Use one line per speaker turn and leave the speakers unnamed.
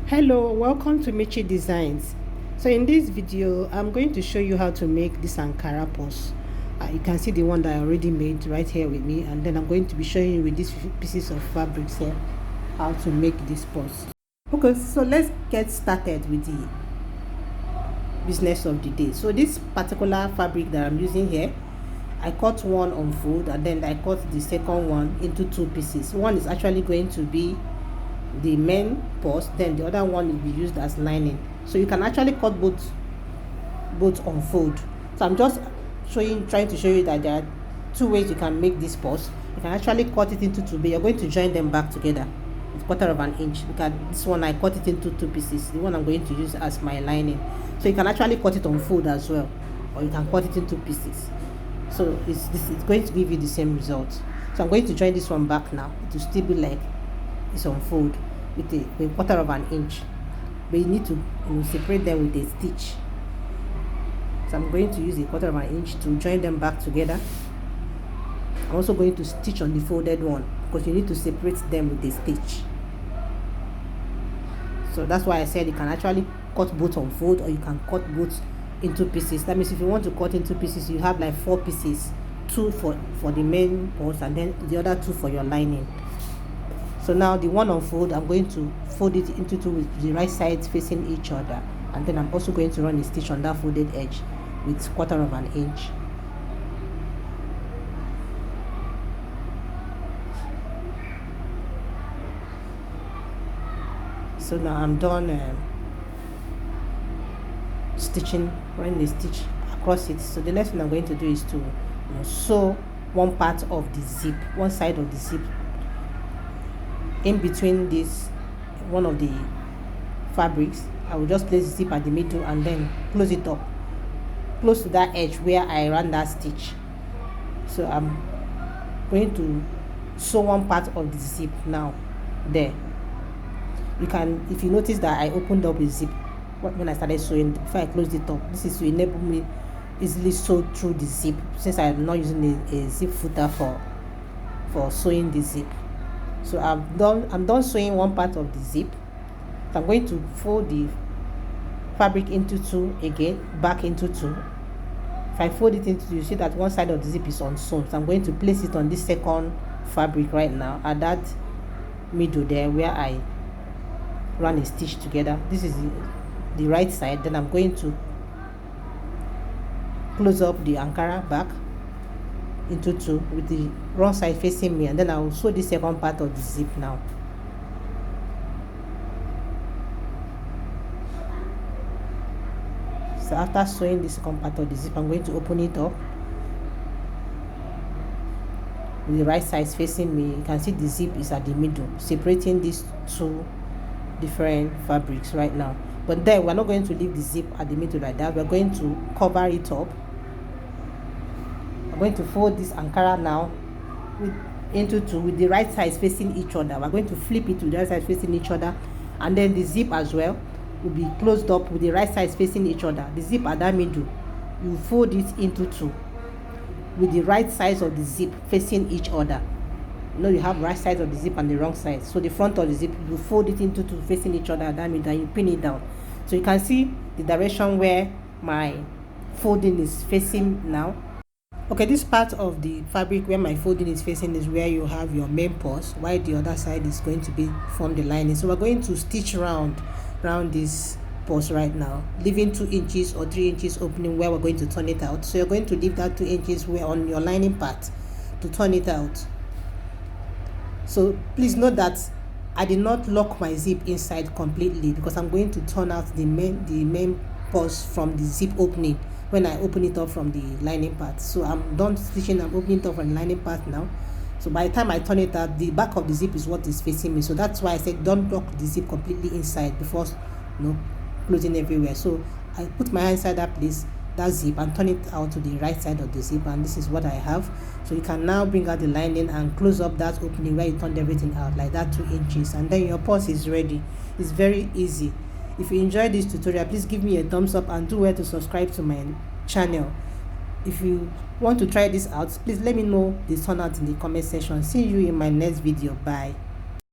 Hello, welcome to Michi Designs. So in this video I'm going to show you how to make this Ankara purse. You can see the one that I already made right here with me, and then I'm going to be showing you with these pieces of fabrics here how to make this purse. Okay, so let's get started with the business of the day. So this particular fabric that I'm using here, I cut one on fold, and then I cut the second one into two pieces. One is actually going to be the main purse, then the other one will be used as lining. So you can actually cut both on fold. So I'm just trying to show you that there are two ways you can make this purse. You can actually cut it into two, but you're going to join them back together with 1/4 of an inch. Look at this one, I cut it into two pieces, the one I'm going to use as my lining. So you can actually cut it on fold as well, or you can cut it into pieces. So it's going to give you the same result. So I'm going to join this one back now. It will still be like it's on fold with a 1/4 of an inch, but you need to separate them with a stitch. So I'm going to use a 1/4 of an inch to join them back together. I'm also going to stitch on the folded one because you need to separate them with a stitch. So that's why I said you can actually cut both on fold, or you can cut both into pieces. That means if you want to cut into pieces, you have like 4 pieces, 2 for the main purse and then the other 2 for your lining. So now the one on fold, I'm going to fold it into two with the right sides facing each other, and then I'm also going to run a stitch on that folded edge with 1/4 of an inch. So now I'm done stitching, running a stitch across it. So the next thing I'm going to do is to sew one part of the zip, one side of the zip in between this one of the fabrics. I will just place the zip at the middle and then close it up close to that edge where I ran that stitch. So I'm going to sew one part of the zip now there. You can, if you notice that I opened up a zip when I started sewing before I closed it up, this is to enable me easily sew through the zip, since I'm not using a zip footer for sewing the zip. So I'm done sewing one part of the zip. So I'm going to fold the fabric into two again, back into two. If I fold it into two, you see that one side of the zip is unsewn. So I'm going to place it on this second fabric right now at that middle there where I run a stitch together. This is the right side. Then I'm going to close up the Ankara back into two with the wrong side facing me, and then I will sew the second part of the zip now. So after sewing the second part of the zip, I'm going to open it up with the right side facing me. You can see the zip is at the middle, separating these two different fabrics right now. But then we're not going to leave the zip at the middle like that. We're going to cover it up. I'm going to fold this Ankara now into two with the right sides facing each other. We're going to flip it to the right side facing each other, and then the zip as well will be closed up with the right sides facing each other. The zip at that middle, you fold it into two with the right sides of the zip facing each other. You know, you have right sides of the zip and the wrong side. So the front of the zip, you fold it into two facing each other at that middle, and you pin it down. So you can see the direction where my folding is facing now. Okay, this part of the fabric where my folding is facing is where you have your main purse, while the other side is going to be from the lining. So we're going to stitch round this purse right now, leaving 2 inches or 3 inches opening where we're going to turn it out. So you're going to leave that 2 inches where on your lining part to turn it out. So please note that I did not lock my zip inside completely, because I'm going to turn out the main purse from the zip opening when I open it up from the lining part. So I'm done stitching. I'm opening it up from the lining part now. So by the time I turn it out, the back of the zip is what is facing me. So that's why I said don't lock the zip completely inside before closing everywhere. So I put my hand inside that place, that zip, and turn it out to the right side of the zip, and this is what I have. So you can now bring out the lining and close up that opening where you turned everything out, like that 2 inches, and then your purse is ready. It's very easy. If you enjoyed this tutorial, please give me a thumbs up and do well to subscribe to my channel. If you want to try this out, please let me know the turnout in the comment section. See you in my next video. Bye.